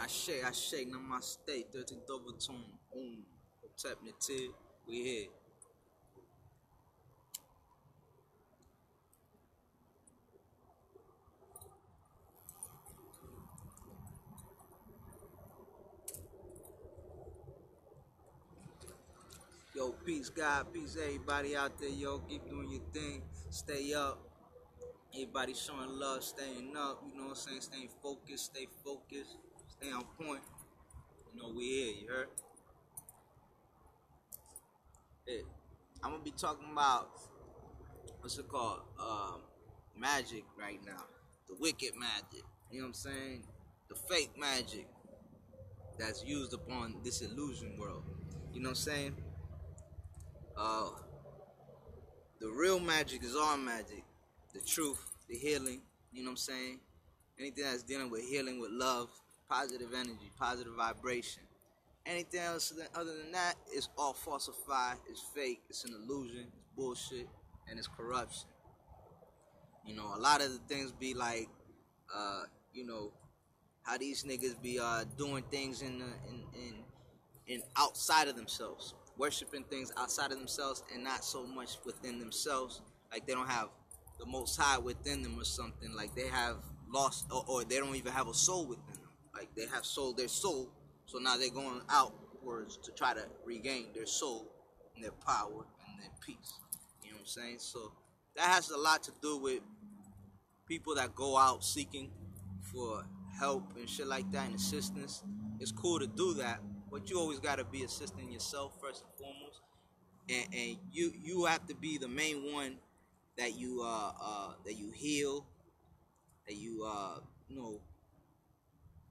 I shake, namaste, 13th overtone, Tepnity, we here. Yo, peace, God, peace, everybody out there, yo, keep doing your thing, stay up. Everybody showing love, staying up, you know what I'm saying, stay focused, stay on point. You know, we here, you heard? Yeah. I'm gonna be talking about, what's it called, magic right now. The wicked magic, you know what I'm saying? The fake magic that's used upon this illusion world. You know what I'm saying? The real magic is all magic. The truth, the healing, you know what I'm saying? Anything that's dealing with healing, with love, positive energy, positive vibration. Anything else other than that is all falsified, it's fake, it's an illusion, it's bullshit, and it's corruption. You know, a lot of the things be like, you know, how these niggas be doing things in outside of themselves, worshiping things outside of themselves and not so much within themselves. Like they don't have the Most High within them or something. Like they have lost, or they don't even have a soul within them. Like they have sold their soul, so now they're going outwards to try to regain their soul and their power and their peace. You know what I'm saying? So that has a lot to do with people that go out seeking for help and shit like that and assistance. It's cool to do that, but you always got to be assisting yourself first and foremost, and you have to be the main one that you heal, that you know,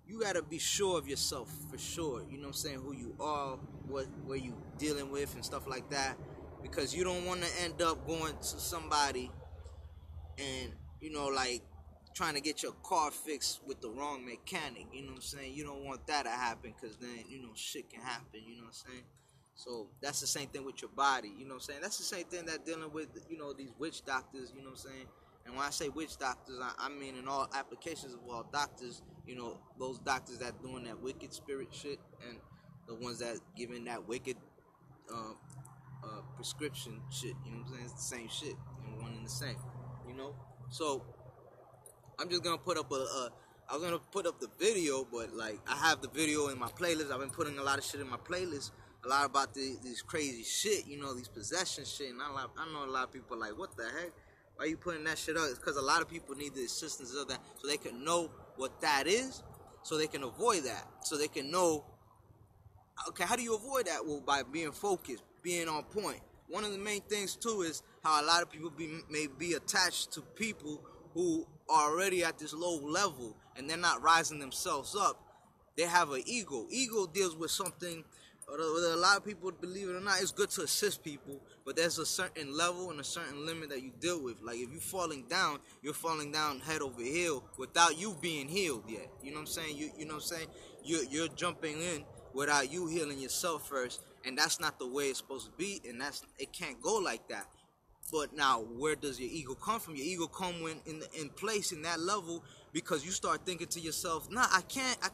you got to be sure of yourself for sure. You know what I'm saying? Who you are, what you dealing with and stuff like that, because you don't want to end up going to somebody and, you know, like trying to get your car fixed with the wrong mechanic. You know what I'm saying? You don't want that to happen, because then, you know, shit can happen. You know what I'm saying? So that's the same thing with your body. You know what I'm saying? That's the same thing that dealing with, you know, these witch doctors. You know what I'm saying? And when I say witch doctors, I mean in all applications of all doctors. You know, those doctors that doing that wicked spirit shit, and the ones that giving that wicked prescription shit. You know what I'm saying? It's the same shit, and one and the same. You know? So I'm just gonna put up I was gonna put up the video, but like I have the video in my playlist. I've been putting a lot of shit in my playlist, a lot about these crazy shit, you know, these possession shit. And I know a lot of people are like, what the heck? Why are you putting that shit up? It's because a lot of people need the assistance of that, so they can know what that is, so they can avoid that, so they can know. Okay, how do you avoid that? Well, by being focused, being on point. One of the main things too is how a lot of people may be attached to people who are already at this low level and they're not rising themselves up. They have an ego. Ego deals with something, a lot of people, believe it or not, it's good to assist people, but there's a certain level and a certain limit that you deal with. Like if you're falling down, you're falling down head over heel without you being healed yet. You know what I'm saying? You know what I'm saying? You're jumping in without you healing yourself first, and that's not the way it's supposed to be, and it can't go like that. But now, where does your ego come from? Your ego come when in place in that level, because you start thinking to yourself, nah, I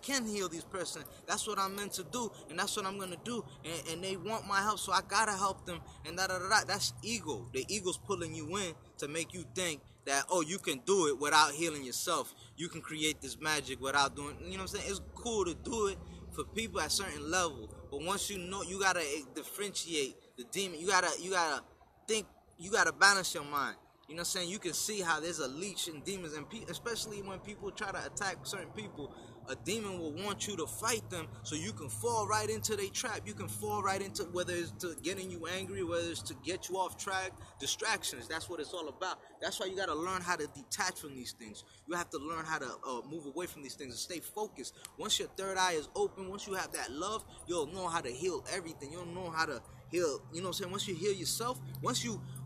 can't heal this person. That's what I'm meant to do, and that's what I'm gonna do. And they want my help, so I gotta help them. And da. That's ego. The ego's pulling you in to make you think that, oh, you can do it without healing yourself. You can create this magic without doing. You know what I'm saying? It's cool to do it for people at certain level, but once you know, you gotta differentiate the demon. You gotta think. You got to balance your mind. You know what I'm saying? You can see how there's a leech in demons, and especially when people try to attack certain people, a demon will want you to fight them so you can fall right into their trap. You can fall right into, whether it's to getting you angry, whether it's to get you off track, distractions. That's what it's all about. That's why you got to learn how to detach from these things. You have to learn how to move away from these things and stay focused. Once your third eye is open, once you have that love, you'll know how to heal everything. You'll know how to heal, you know what I'm saying? Once you heal yourself,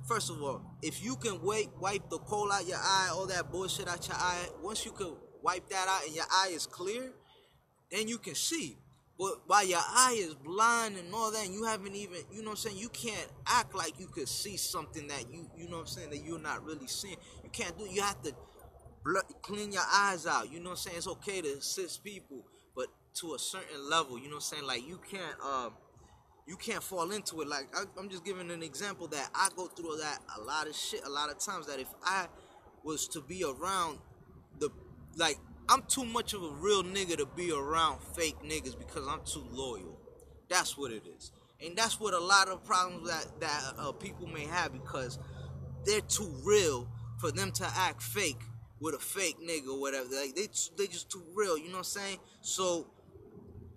first of all, if you can wipe the coal out your eye, all that bullshit out your eye, once you can wipe that out and your eye is clear, then you can see. But while your eye is blind and all that, and you haven't even, you know what I'm saying, you can't act like you could see something that you know what I'm saying, that you're not really seeing. You can't do it. You have to clean your eyes out. You know what I'm saying? It's okay to assist people, but to a certain level. You know what I'm saying? Like you can't fall into it. Like I'm just giving an example that I go through that a lot of shit a lot of times, that if I was to be around the, like, I'm too much of a real nigga to be around fake niggas because I'm too loyal. That's what it is. And that's what a lot of problems that people may have, because they're too real for them to act fake with a fake nigga or whatever. Like they just too real, you know what I'm saying? So,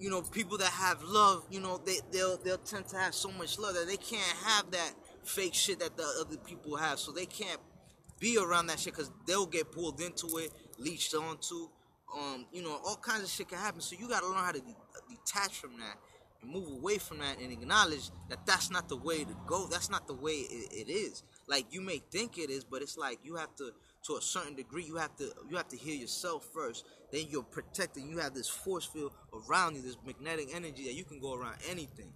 you know, people that have love, you know, they'll tend to have so much love that they can't have that fake shit that the other people have. So they can't be around that shit because they'll get pulled into it, leached onto. You know, all kinds of shit can happen. So you gotta learn how to detach from that and move away from that and acknowledge that that's not the way to go. That's not the way it is. Like, you may think it is, but it's like you have to a certain degree, you have to heal yourself first. Then you're protected. You have this force field around you, this magnetic energy that you can go around anything.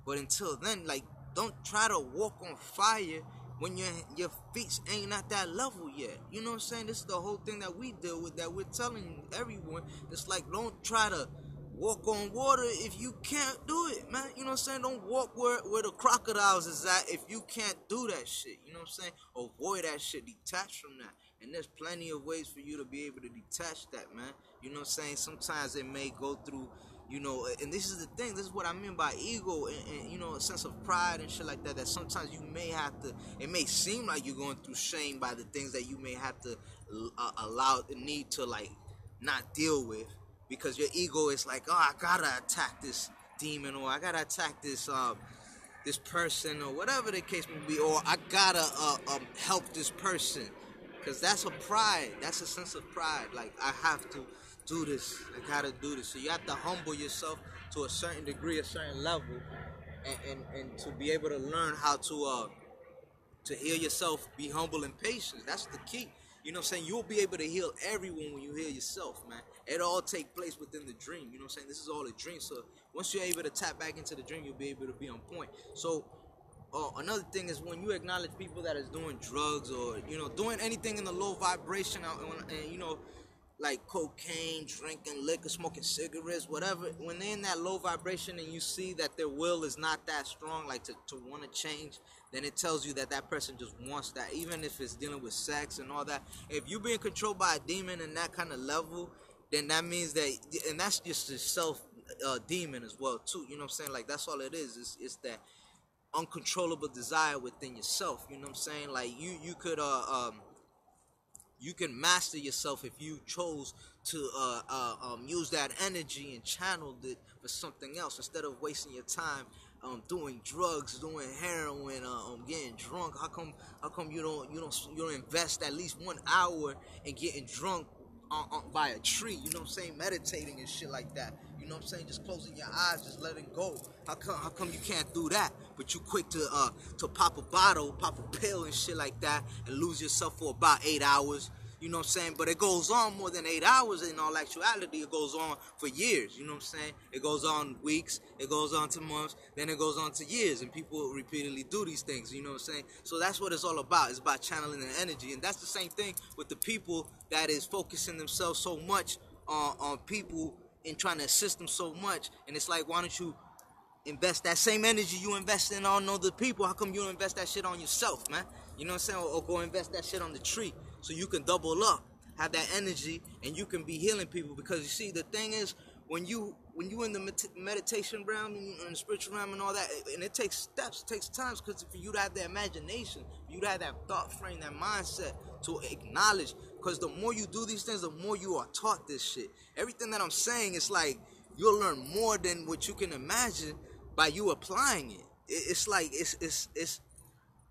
But until then, like, don't try to walk on fire when your feet ain't at that level yet. You know what I'm saying? This is the whole thing that we deal with, that we're telling everyone. It's like, don't try to walk on water if you can't do it, man. You know what I'm saying? Don't walk where the crocodiles is at if you can't do that shit. You know what I'm saying? Avoid that shit. Detach from that. And there's plenty of ways for you to be able to detach that, man. You know what I'm saying? Sometimes it may go through, you know, and this is the thing, this is what I mean by ego and you know, a sense of pride and shit like that, that sometimes you may have to, it may seem like you're going through shame by the things that you may have to allow the need to, like, not deal with, because your ego is like, oh, I gotta attack this demon, or I gotta attack this this person, or whatever the case may be, or I gotta help this person, because that's a pride, that's a sense of pride. Like, I have to do this, I gotta do this. So you have to humble yourself to a certain degree, a certain level, and to be able to learn how to heal yourself, be humble and patient. That's the key. You know what I'm saying? You'll be able to heal everyone when you heal yourself, man. It all take place within the dream. You know what I'm saying? This is all a dream. So once you're able to tap back into the dream, you'll be able to be on point. So another thing is, when you acknowledge people that is doing drugs, or, you know, doing anything in the low vibration, and you know, like cocaine, drinking liquor, smoking cigarettes, whatever, when they're in that low vibration and you see that their will is not that strong, like to want to change, then it tells you that that person just wants that, even if it's dealing with sex and all that. If you're being controlled by a demon in that kind of level, then that means that, and that's just a self demon as well too, you know what I'm saying? Like, that's all it is. It's that uncontrollable desire within yourself, you know what I'm saying? Like, you could you can master yourself if you chose to use that energy and channel it for something else, instead of wasting your time doing drugs, doing heroin, getting drunk. How come you don't invest at least 1 hour in getting drunk by a tree? You know what I'm saying? Meditating and shit like that. You know what I'm saying? Just closing your eyes, just letting go. How come you can't do that? But you quick to pop a bottle, pop a pill and shit like that, and lose yourself for about 8 hours. You know what I'm saying? But it goes on more than 8 hours. In all actuality, it goes on for years. You know what I'm saying? It goes on weeks, it goes on to months, then it goes on to years. And people repeatedly do these things. You know what I'm saying? So that's what it's all about. It's about channeling the energy. And that's the same thing with the people that is focusing themselves so much on people and trying to assist them so much. And it's like, why don't you invest that same energy you invest in on other people? How come you don't invest that shit on yourself, man? You know what I'm saying? Or go invest that shit on the tree, so you can double up, have that energy, and you can be healing people. Because you see, the thing is, when you in the meditation realm and the spiritual realm and all that, and it takes steps, it takes time, because for you to have the imagination, for you to have that thought frame, that mindset to acknowledge. Because the more you do these things, the more you are taught this shit. Everything that I'm saying, it's like you'll learn more than what you can imagine by you applying it. It's like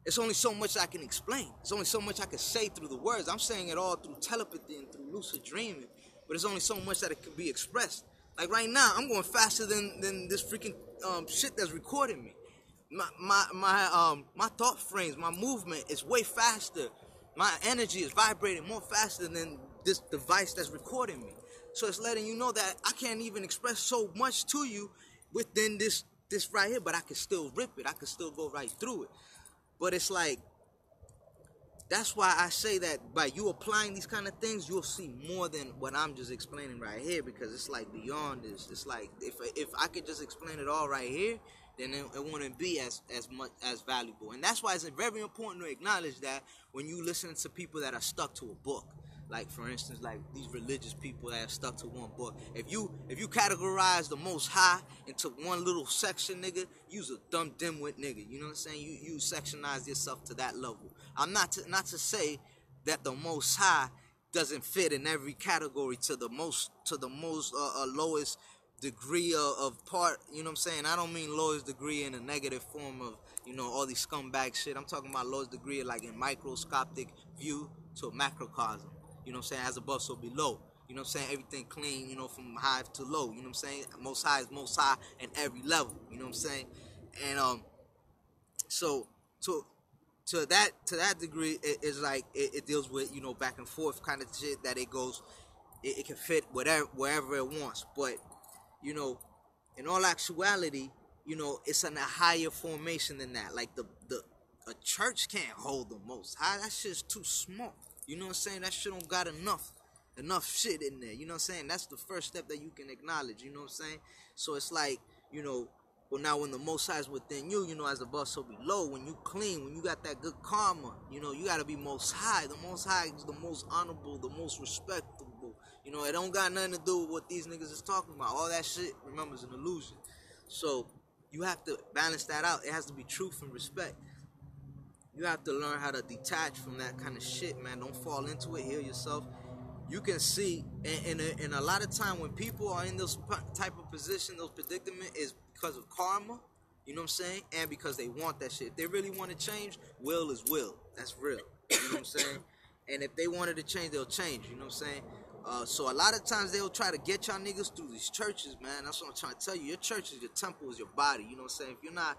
it's only so much I can explain. It's only so much I can say through the words. I'm saying it all through telepathy and through lucid dreaming, but it's only so much that it can be expressed. Like right now, I'm going faster than this freaking shit that's recording me. My thought frames, my movement is way faster. My energy is vibrating more faster than this device that's recording me. So it's letting you know that I can't even express so much to you within this right here, but I can still rip it. I can still go right through it. But it's like, that's why I say that by you applying these kind of things, you'll see more than what I'm just explaining right here, because it's like beyond this. It's like if I could just explain it all right here, then it wouldn't be as much as valuable. And that's why it's very important to acknowledge that when you listen to people that are stuck to a book. Like, for instance, like these religious people that are stuck to one book. If you categorize the Most High into one little section, nigga, you's a dumb dimwit nigga. You know what I'm saying? You sectionize yourself to that level. I'm not to say that the Most High doesn't fit in every category to the most lowest degree of part. You know what I'm saying? I don't mean lowest degree in a negative form of, you know, all these scumbag shit. I'm talking about lowest degree like in microscopic view to a macrocosm. You know what I'm saying? As above, so below. You know what I'm saying? Everything clean, you know, from high to low. You know what I'm saying? Most High is Most High in every level. You know what I'm saying? And so to that degree, it's like it deals with, you know, back and forth kind of shit that it goes. It can fit wherever it wants. But, you know, in all actuality, you know, it's in a higher formation than that. Like a church can't hold the Most High. That shit's too small. You know what I'm saying? That shit don't got enough shit in there. You know what I'm saying? That's the first step that you can acknowledge. You know what I'm saying? So it's like, you know, well, now when the Most High is within you, you know, as above, so below. When you clean, when you got that good karma, you know, you got to be Most High. The Most High is the most honorable, the most respectable. You know, it don't got nothing to do with what these niggas is talking about. All that shit, remember, is an illusion. So you have to balance that out. It has to be truth and respect. You have to learn how to detach from that kind of shit, man. Don't fall into it. Heal yourself. You can see, and a lot of time when people are in this type of position, those predicament, is because of karma. You know what I'm saying? And because they want that shit. If they really want to change, will is will. That's real. You know what I'm saying? And if they wanted to change, they'll change. You know what I'm saying? So a lot of times they'll try to get y'all niggas through these churches, man. That's what I'm trying to tell you. Your church is your temple, is your body. You know what I'm saying? If you're not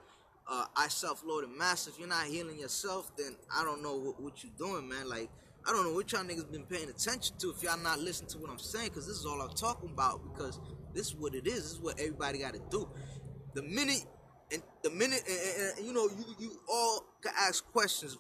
I self-Lord and Master, if you're not healing yourself, then I don't know what you're doing, man. Like, I don't know what y'all niggas been paying attention to if y'all not listening to what I'm saying, because this is all I'm talking about, because this is what it is. This is what everybody got to do. The minute, you know, you all can ask questions,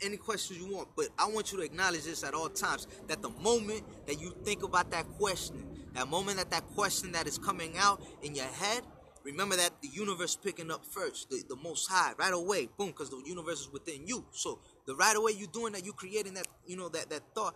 any questions you want, but I want you to acknowledge this at all times, that the moment that you think about that question, that moment that question that is coming out in your head, remember that the universe picking up first, the Most High, right away, boom, because the universe is within you. So the right away you doing that, you creating that, you know, that thought.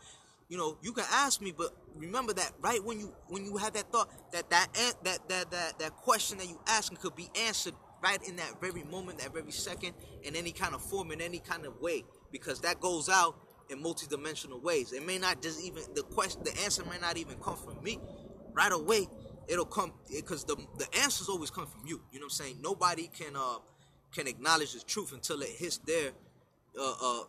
You know, you can ask me, but remember that right when you have that thought, that question that you asking could be answered right in that very moment, that very second, in any kind of form, in any kind of way, because that goes out in multidimensional ways. It may not just even the answer may not even come from me right away. It'll come because the answers always come from you. You know what I'm saying? Nobody can acknowledge the truth until it hits their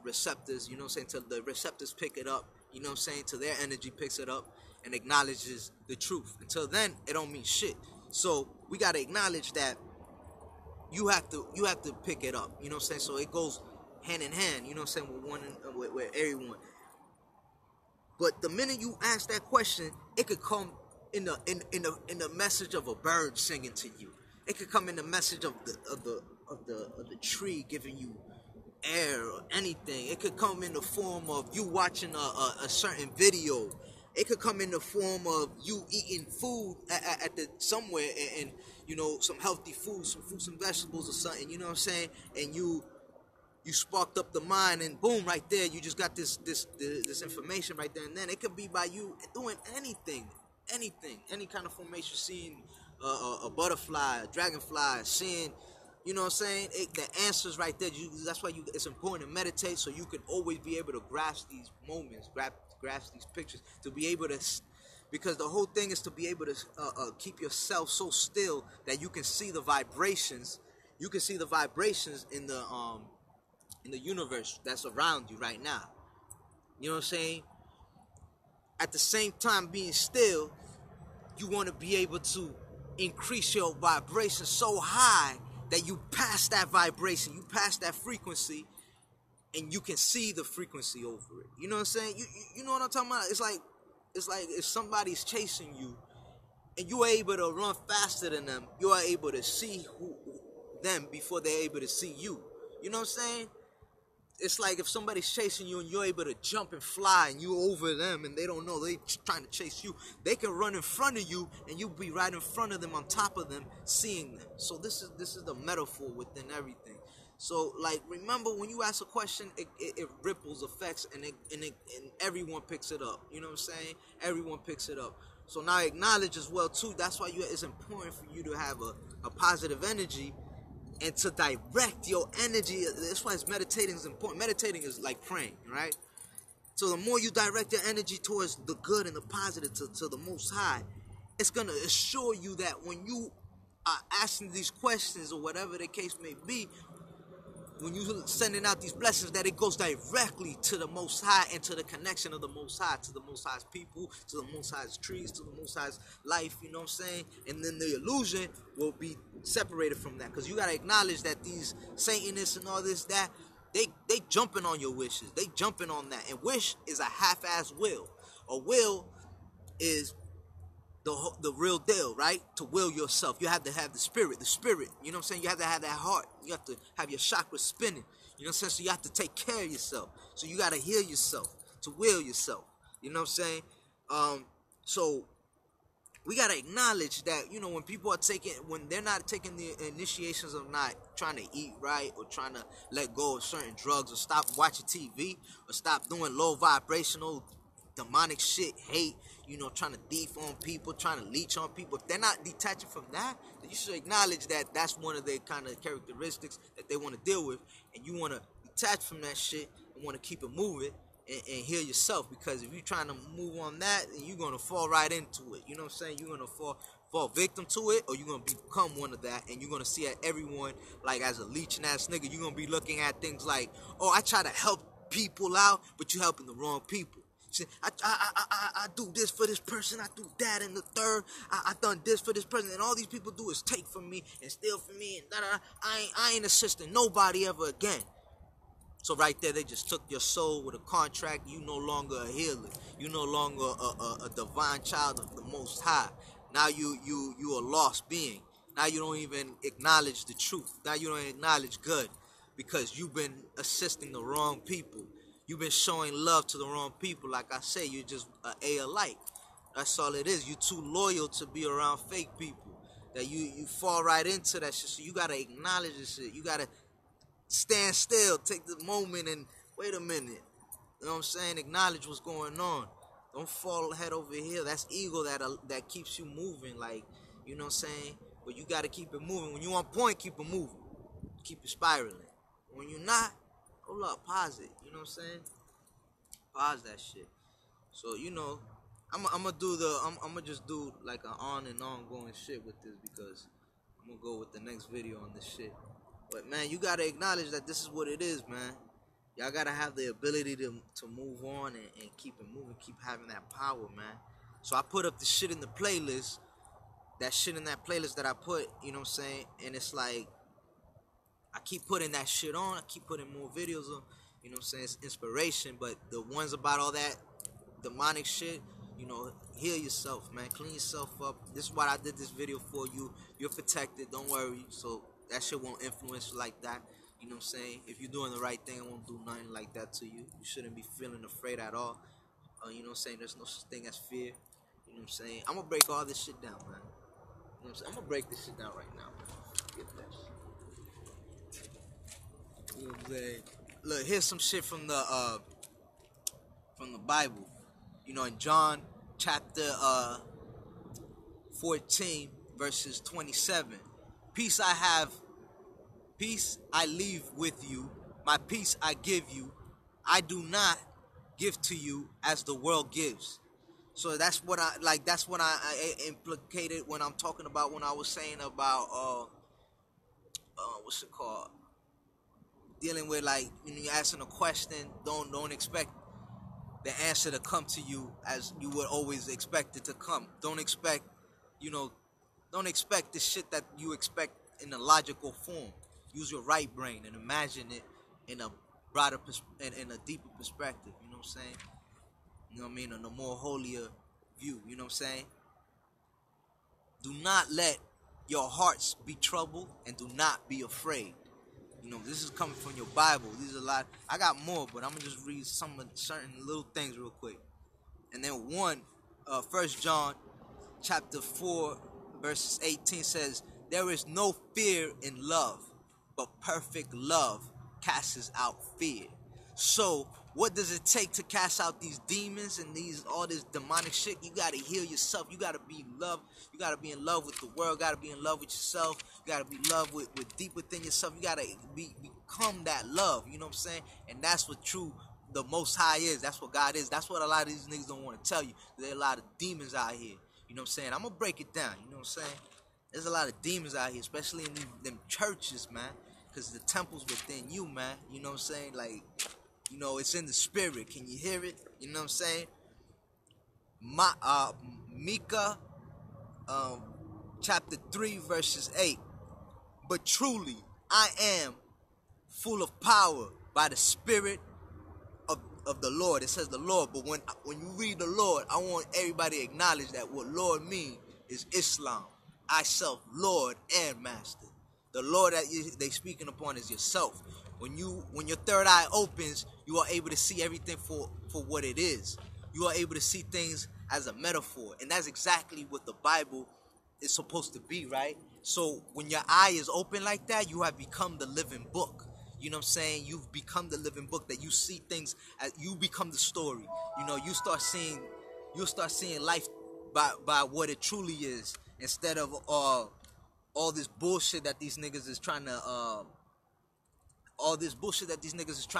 receptors. You know what I'm saying? Till the receptors pick it up. You know what I'm saying? Till their energy picks it up and acknowledges the truth. Until then, it don't mean shit. So we gotta acknowledge that you have to pick it up. You know what I'm saying? So it goes hand in hand. You know what I'm saying? With everyone. But the minute you ask that question, it could come in the message of a bird singing to you. It could come in the message of the tree giving you air or anything. It could come in the form of you watching a certain video. It could come in the form of you eating food at the somewhere and you know, some healthy food, some fruits and vegetables or something. You know what I'm saying? And you sparked up the mind, and boom, right there, you just got this information right there and then. It could be by you doing anything, any kind of formation, seeing a butterfly, a dragonfly, seeing, you know what I'm saying? The answers right there. That's why it's important to meditate, so you can always be able to grasp these moments, grasp these pictures, to be able to, because the whole thing is to be able to keep yourself so still that you can see the vibrations. You can see the vibrations in the universe that's around you right now. You know what I'm saying? At the same time being still, you want to be able to increase your vibration so high that you pass that vibration, you pass that frequency, and you can see the frequency over it. You know what I'm saying? You know what I'm talking about? It's like if somebody's chasing you and you are able to run faster than them, you are able to see them before they're able to see you. You know what I'm saying? it's like if somebody's chasing you and you're able to jump and fly and you over them and they don't know they trying to chase you, they can run in front of you and you'll be right in front of them, on top of them, seeing them. So this is the metaphor within everything. So like, remember when you ask a question, it ripples effects, and everyone picks it up. You know what I'm saying? Everyone picks it up. So now acknowledge as well too. That's why it's important for you to have a positive energy, and to direct your energy. That's why meditating is important. Meditating is like praying, right? So the more you direct your energy towards the good and the positive, to the Most High, it's going to assure you that when you are asking these questions, or whatever the case may be, when you sending out these blessings, that it goes directly to the Most High, and to the connection of the Most High, to the Most High's people, to the Most High's trees, to the Most High's life, you know what I'm saying? And then the illusion will be separated from that, because you got to acknowledge that these Satanists and all this, that, they jumping on your wishes. They jumping on that. And wish is a half-ass will. A will is the real deal, right? To will yourself, you have to have the spirit, you know what I'm saying? You have to have that heart, you have to have your chakras spinning, you know what I'm saying? So you have to take care of yourself, so you got to heal yourself, to will yourself, you know what I'm saying? So we got to acknowledge that, you know, when they're not taking the initiations of not trying to eat right, or trying to let go of certain drugs, or stop watching TV, or stop doing low vibrational demonic shit, hate, you know, trying to thief on people, trying to leech on people. If they're not detaching from that, then you should acknowledge that that's one of their kind of characteristics that they want to deal with, and you want to detach from that shit and want to keep it moving, and heal yourself. Because if you're trying to move on that, then you're going to fall right into it, you know what I'm saying? You're going to fall victim to it, or you're going to become one of that, and you're going to see everyone like as a leeching ass nigga. You're going to be looking at things like, oh, I try to help people out, but you're helping the wrong people. I do this for this person, I do that and the third, I done this for this person, and all these people do is take from me and steal from me, and I ain't assisting nobody ever again. So right there, they just took your soul with a contract. You no longer a healer. You no longer a divine child of the Most High. Now you a lost being. Now you don't even acknowledge the truth. Now you don't acknowledge good, because you've been assisting the wrong people. You've been showing love to the wrong people. Like I say, you're just an A alike. That's all it is. You're too loyal to be around fake people. That you fall right into that shit. So you gotta acknowledge this shit. You gotta stand still, take the moment and wait a minute. You know what I'm saying? Acknowledge what's going on. Don't fall head over here. That's ego that keeps you moving. Like, you know what I'm saying? But you gotta keep it moving. When you on point, keep it moving. Keep it spiraling. When you're not, hold up, pause it. You know what I'm saying? Pause that shit. So, you know, I'm gonna just do like an on and ongoing shit with this, because I'm gonna go with the next video on this shit. But man, you gotta acknowledge that this is what it is, man. Y'all gotta have the ability to move on and keep it moving, keep having that power, man. So I put up the shit in the playlist, that shit in that playlist that I put, you know what I'm saying? And it's like, I keep putting that shit on. I keep putting more videos on. You know what I'm saying? It's inspiration. But the ones about all that demonic shit, you know, heal yourself, man. Clean yourself up. This is what I did this video for you. You're protected. Don't worry. So that shit won't influence you like that. You know what I'm saying? If you're doing the right thing, it won't do nothing like that to you. You shouldn't be feeling afraid at all. You know what I'm saying? There's no such thing as fear. You know what I'm saying? I'm going to break all this shit down, man. You know what I'm saying? I'm going to break this shit down right now. Get that shit. You know what I'm saying? Look, here's some shit from the Bible. You know, in John chapter 14, verses 27. Peace I leave with you. My peace I give you. I do not give to you as the world gives. So that's what I like. That's what I implicated when I'm talking about, when I was saying about what's it called? Dealing with, like, when you're asking a question, don't expect the answer to come to you as you would always expect it to come. Don't expect the shit that you expect in a logical form. Use your right brain and imagine it in a broader, in a deeper perspective. You know what I'm saying? You know what I mean? On a more holier view. You know what I'm saying? Do not let your hearts be troubled, and do not be afraid. You know, this is coming from your Bible. These are a lot. I got more, but I'm gonna just read some of certain little things real quick. And then 1 John chapter 4 verses 18 says, there is no fear in love, but perfect love casts out fear. So what does it take to cast out these demons and all this demonic shit? You gotta heal yourself. You gotta be in love. You gotta be in love with the world. You gotta be in love with yourself. You gotta be in love with deep within yourself. You gotta become that love. You know what I'm saying? And that's what the Most High is. That's what God is. That's what a lot of these niggas don't want to tell you. There are a lot of demons out here. You know what I'm saying? I'm gonna break it down. You know what I'm saying? There's a lot of demons out here, especially in them churches, man. Because the temple's within you, man. You know what I'm saying? Like, you know, it's in the spirit. Can you hear it? You know what I'm saying? Micah chapter 3 verses 8. But truly, I am full of power by the Spirit of the Lord. It says the Lord, but when you read the Lord, I want everybody to acknowledge that what Lord means is Islam. I self, Lord and Master. The Lord that they speaking upon is yourself. When your third eye opens, you are able to see everything for what it is. You are able to see things as a metaphor, and that's exactly what the Bible is supposed to be, right? So when your eye is open like that, you have become the living book. You know what I'm saying? You've become the living book that you see things as you become the story. You know, you'll start seeing life by what it truly is, instead of all this bullshit that these niggas is trying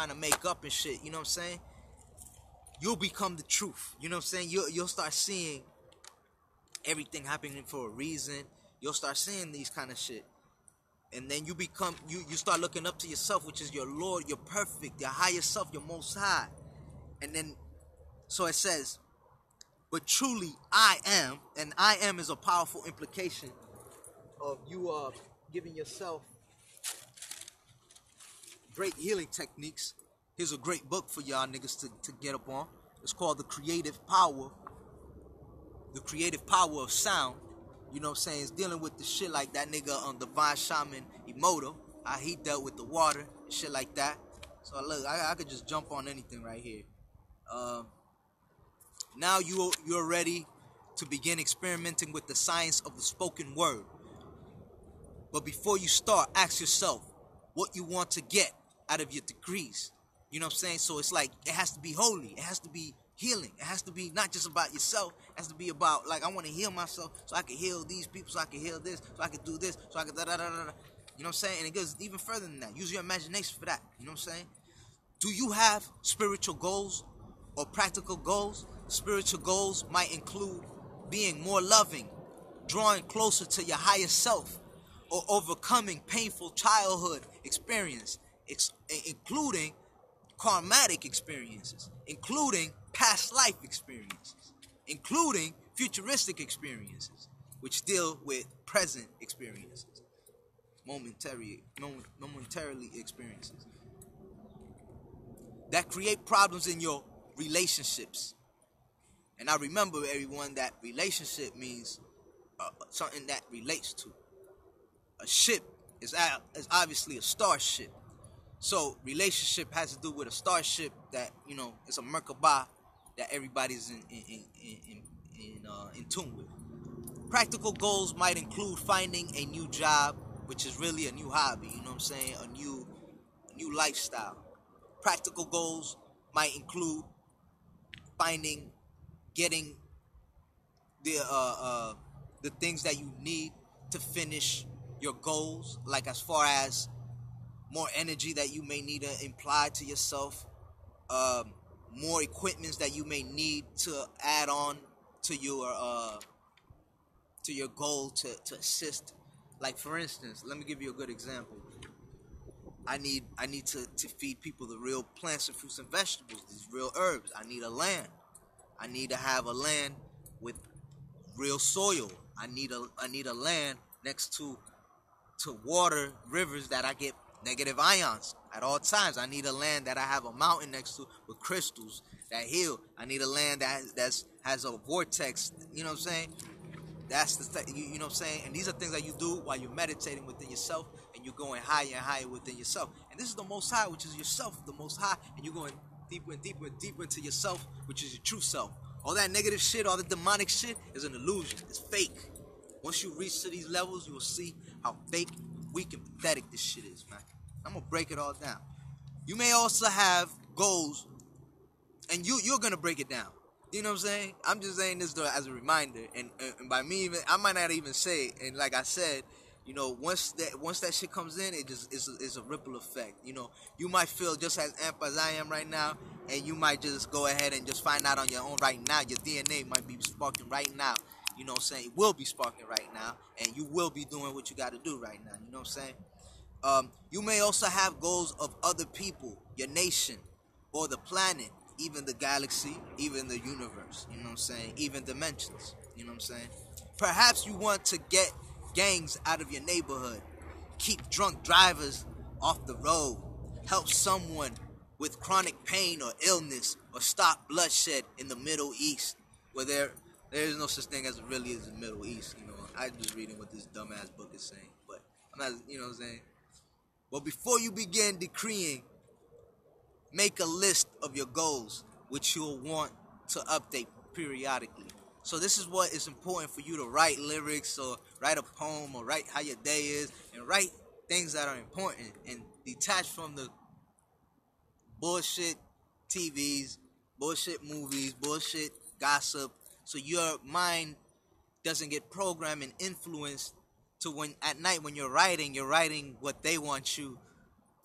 to make up and shit. You know what I'm saying? You'll become the truth. You know what I'm saying? You'll start seeing everything happening for a reason. You'll start seeing these kind of shit. And then you start looking up to yourself, which is your Lord, your perfect, your higher self, your Most High. And then, so it says, but truly I am, and I am is a powerful implication of you giving yourself great healing techniques. Here's a great book for y'all niggas to get up on. It's called The Creative Power of Sound. You know what I'm saying? It's dealing with the shit like that nigga on Divine Shaman Emoto. How he dealt with the water and shit like that. So look, I could just jump on anything right here. Now you're ready to begin experimenting with the science of the spoken word. But before you start, ask yourself what you want to get out of your degrees. You know what I'm saying? So it's like, it has to be holy. It has to be healing. It has to be not just about yourself. It has to be about, like, I want to heal myself so I can heal these people, so I can heal this, so I can do this, so I can da-da-da-da-da. You know what I'm saying? And it goes even further than that. Use your imagination for that. You know what I'm saying? Do you have spiritual goals or practical goals? Spiritual goals might include being more loving, drawing closer to your higher self, or overcoming painful childhood experience, including karmatic experiences, including past life experiences, including futuristic experiences, which deal with present experiences, momentarily experiences that create problems in your relationships. And I remember, everyone, that relationship means something that relates to. A ship is obviously a starship. So relationship has to do with a starship that, you know, it's a Merkabah that everybody's in tune with. Practical goals might include finding a new job, which is really a new hobby, you know what I'm saying? A new lifestyle. Practical goals might include getting the things that you need to finish your goals, like as far as more energy that you may need to imply to yourself, more equipments that you may need to add on to your goal to assist. Like, for instance, let me give you a good example. I need to feed people the real plants and fruits and vegetables, these real herbs. I need a land. I need to have a land with real soil. I need a land next to water, rivers that I get negative ions at all times. I need a land that I have a mountain next to with crystals that heal. I need a land that has a vortex. You know what I'm saying? That's you know what I'm saying? And these are things that you do while you're meditating within yourself, and you're going higher and higher within yourself. And this is the Most High, which is yourself, the Most High, and you're going deeper and deeper and deeper into yourself, which is your true self. All that negative shit, all the demonic shit is an illusion. It's fake. Once you reach to these levels, you'll see how fake, weak, and pathetic this shit is, man. I'm gonna break it all down. You may also have goals, and you're gonna break it down. You know what I'm saying? I'm just saying this as a reminder, and by me even, I might not even say it. And like I said, you know, once that shit comes in, it's a ripple effect. You know, you might feel just as amped as I am right now, and you might just go ahead and just find out on your own right now. Your DNA might be sparking right now. You know what I'm saying? It will be sparking right now, and you will be doing what you got to do right now. You know what I'm saying? You may also have goals of other people, your nation, or the planet, even the galaxy, even the universe. You know what I'm saying? Even dimensions. You know what I'm saying? Perhaps you want to get gangs out of your neighborhood, keep drunk drivers off the road, help someone with chronic pain or illness, or stop bloodshed in the Middle East, where there is no such thing as really is the Middle East. You know, I'm just reading what this dumbass book is saying, but I'm not, you know what I'm saying? But before you begin decreeing, make a list of your goals, which you'll want to update periodically. So this is what is important for you to write lyrics, or write a poem, or write how your day is, and write things that are important, and detach from the bullshit TVs, bullshit movies, bullshit gossip, so your mind doesn't get programmed and influenced to when at night when you're writing what they want you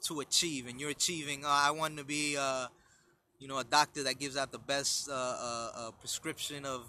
to achieve, and you're achieving, I want to be you know, a doctor that gives out the best prescription of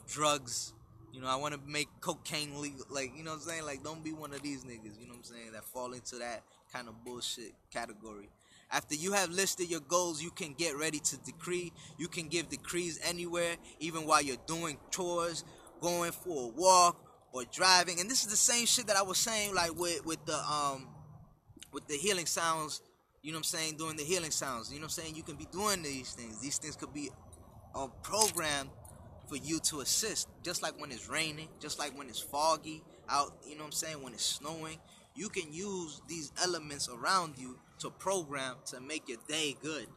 drugs. You know, I want to make cocaine legal. Like, you know what I'm saying? Like, don't be one of these niggas, you know what I'm saying, that fall into that kind of bullshit category. After you have listed your goals, you can get ready to decree. You can give decrees anywhere, even while you're doing chores, going for a walk, or driving. And this is the same shit that I was saying, like with the healing sounds. You know what I'm saying? Doing the healing sounds. You know what I'm saying? You can be doing these things. These things could be programmed for you to assist. Just like when it's raining, just like when it's foggy out, you know what I'm saying? When it's snowing, you can use these elements around you to program to make your day good.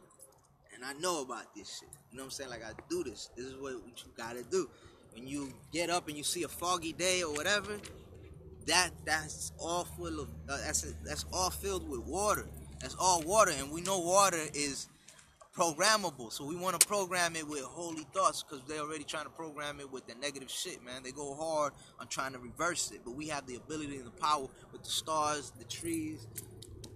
And I know about this shit. You know what I'm saying? Like, I do this. This is what you gotta do. When you get up and you see a foggy day or whatever, that's all full of that's all filled with water. That's all water, and we know water is programmable, so we want to program it with holy thoughts, because they're already trying to program it with the negative shit, man. They go hard on trying to reverse it, but we have the ability and the power with the stars, the trees.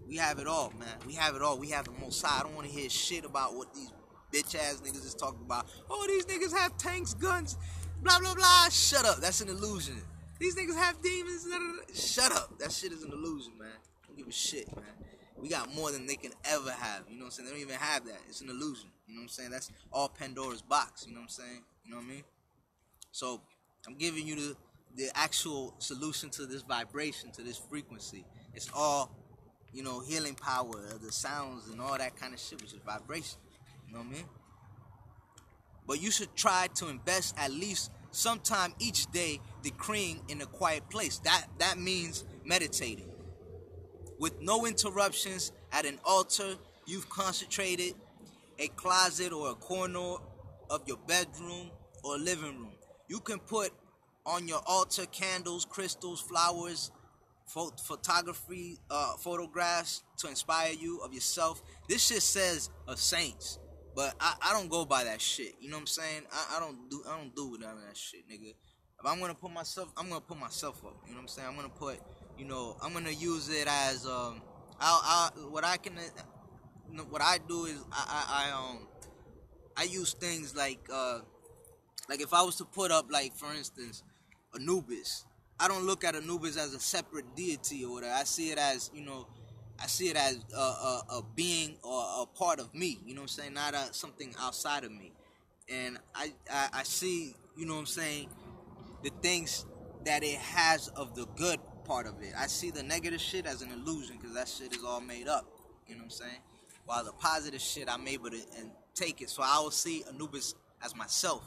We have it all, man. We have it all. We have the Most High. I don't want to hear shit about what these bitch ass niggas is talking about. Oh, these niggas have tanks, guns, blah blah blah. Shut up. That's an illusion. These niggas have demons. Shut up. That shit is an illusion, man. Don't give a shit, man. We got more than they can ever have. You know what I'm saying? They don't even have that. It's an illusion. You know what I'm saying? That's all Pandora's box. You know what I'm saying? You know what I mean? So I'm giving you the actual solution to this vibration, to this frequency. It's all, you know, healing power, the sounds and all that kind of shit, which is vibration. You know what I mean? But you should try to invest at least sometime each day decreeing in a quiet place. That means meditating. With no interruptions, at an altar you've concentrated, a closet or a corner of your bedroom or living room. You can put on your altar candles, crystals, flowers, photography, photographs to inspire you of yourself. This shit says of saints, but I don't go by that shit. You know what I'm saying? I don't do none of that shit, nigga. If I'm gonna put myself, I'm gonna put myself up. You know what I'm saying? I'm gonna put, you know, I'm gonna use it as what I do is I use things like if I was to put up, like, for instance, Anubis. I don't look at Anubis as a separate deity or whatever. I see it as, you know, a being or a part of me. You know what I'm saying? Not something outside of me. And I see, you know what I'm saying, the things that it has of the good part of it. I see the negative shit as an illusion, because that shit is all made up. You know what I'm saying? While the positive shit, I'm able to take it. So I will see Anubis as myself,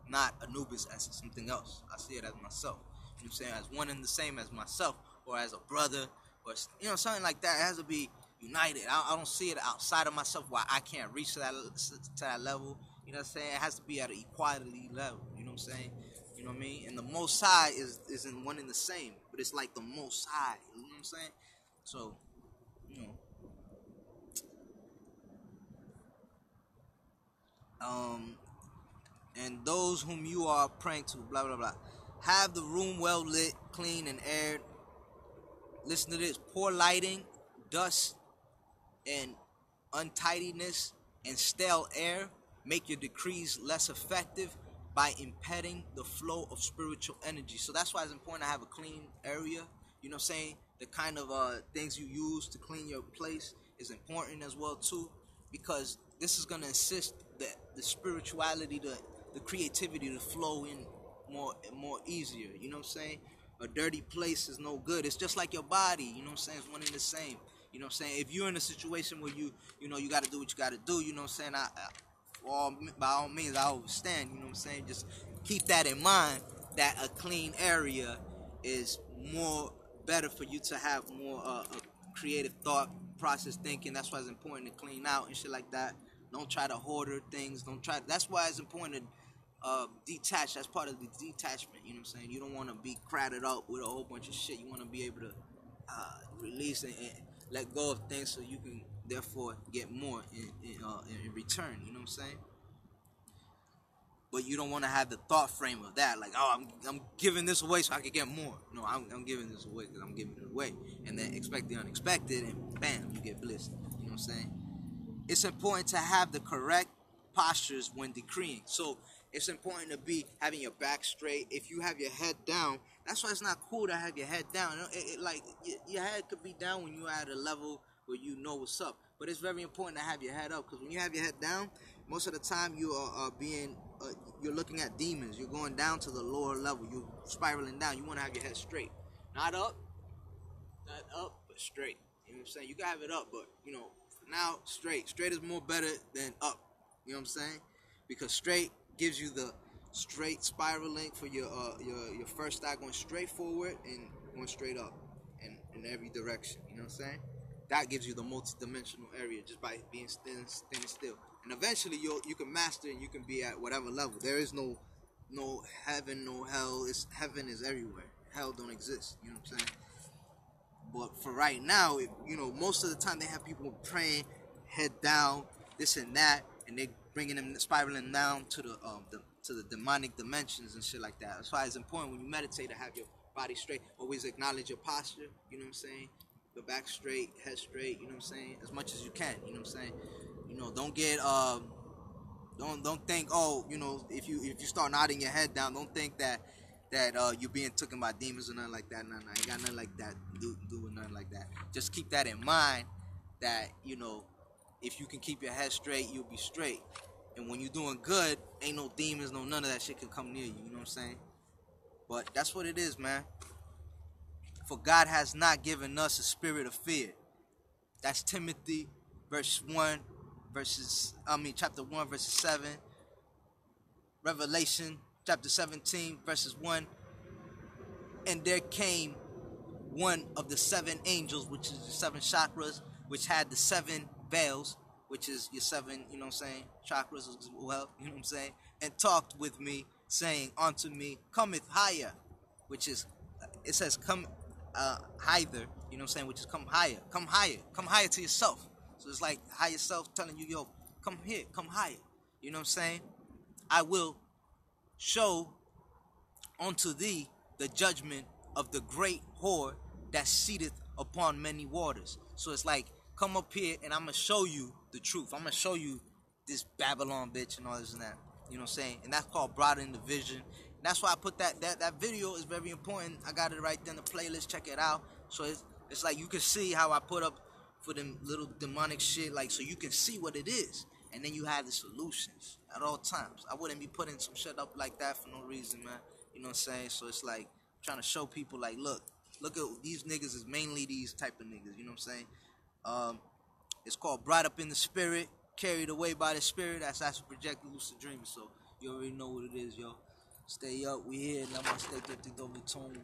not Anubis as something else. I see it as myself. You know what I'm saying? As one and the same as myself, or as a brother, But you know, something like that, it has to be united. I don't see it outside of myself why I can't reach to that level. You know what I'm saying? It has to be at an equality level. You know what I'm saying? You know what I mean? And the Most High isn't one and the same, but it's like the Most High. You know what I'm saying? So, you know, and those whom you are praying to, blah blah blah, have the room well lit, clean and aired. Listen to this: poor lighting, dust, and untidiness and stale air make your decrees less effective by impeding the flow of spiritual energy. So that's why it's important to have a clean area. You know what I'm saying? The kind of things you use to clean your place is important as well too, because this is going to assist the spirituality, the creativity to flow in more easier. You know what I'm saying? A dirty place is no good. It's just like your body. You know what I'm saying? It's one and the same. You know what I'm saying? If you're in a situation where you got to do what you got to do, you know what I'm saying? By all means, I understand. You know what I'm saying? Just keep that in mind, that a clean area is more better for you to have more a creative thought process thinking. That's why it's important to clean out and shit like that. Don't try to hoarder things. That's why it's important to detach. That's part of the detachment. You know what I'm saying? You don't want to be crowded up with a whole bunch of shit. You want to be able to release and let go of things so you can therefore get more in return. You know what I'm saying? But you don't want to have the thought frame of that, like, oh, I'm giving this away so I can get more. No, I'm giving this away because I'm giving it away, and then expect the unexpected, and bam, you get blissed. You know what I'm saying? It's important to have the correct postures when decreeing. So it's important to be having your back straight. If you have your head down, that's why it's not cool to have your head down. Like your head could be down when you're at a level where you know what's up. But it's very important to have your head up, because when you have your head down, most of the time you are you're looking at demons. You're going down to the lower level. You're spiraling down. You want to have your head straight, not up, but straight. You know what I'm saying? You can have it up, but you know, for now, straight. Straight is more better than up. You know what I'm saying? Because straight gives you the straight spiraling for your first eye, going straight forward and going straight up in every direction. You know what I'm saying? That gives you the multi-dimensional area just by being standing still. And eventually you can master and you can be at whatever level. There is no heaven, no hell. Heaven is everywhere. Hell don't exist. You know what I'm saying? But for right now, most of the time they have people praying, head down, this and that, and they bringing them spiraling down to the demonic dimensions and shit like that. That's why it's important when you meditate to have your body straight. Always acknowledge your posture. You know what I'm saying? Your back straight, head straight. You know what I'm saying? As much as you can. You know what I'm saying? Don't get don't think, oh, if you start nodding your head down, don't think that you're being taken by demons or nothing like that. No, ain't got nothing like that. Do with nothing like that. Just keep that in mind, that if you can keep your head straight, you'll be straight. And when you're doing good, ain't no demons, no none of that shit can come near you. You know what I'm saying? But that's what it is, man. For God has not given us a spirit of fear. That's Timothy chapter 1, verses 7. Revelation chapter 17, verses 1. And there came one of the 7 angels, which is the 7 chakras, which had the 7 veils, which is your 7, you know what I'm saying, chakras as well, you know what I'm saying, and talked with me, saying unto me, cometh higher, which is, it says come hither, you know what I'm saying, which is come higher to yourself. So it's like higher self telling you, yo, come here, come higher, you know what I'm saying. I will show unto thee the judgment of the great whore that seateth upon many waters. So it's like, come up here and I'm going to show you the truth. I'm going to show you this Babylon bitch and all this and that. You know what I'm saying? And that's called broadening the vision. And that's why I put that video is very important. I got it right there in the playlist. Check it out. So it's like you can see how I put up for them little demonic shit, like, so you can see what it is. And then you have the solutions at all times. I wouldn't be putting some shit up like that for no reason, man. You know what I'm saying? So it's like trying to show people, like, look at these niggas is mainly these type of niggas. You know what I'm saying? It's called Brought Up in the Spirit, Carried Away by the Spirit. That's Projected Lucid Dreaming. So you already know what it is, yo. Stay up, we here. Namaste, Tone.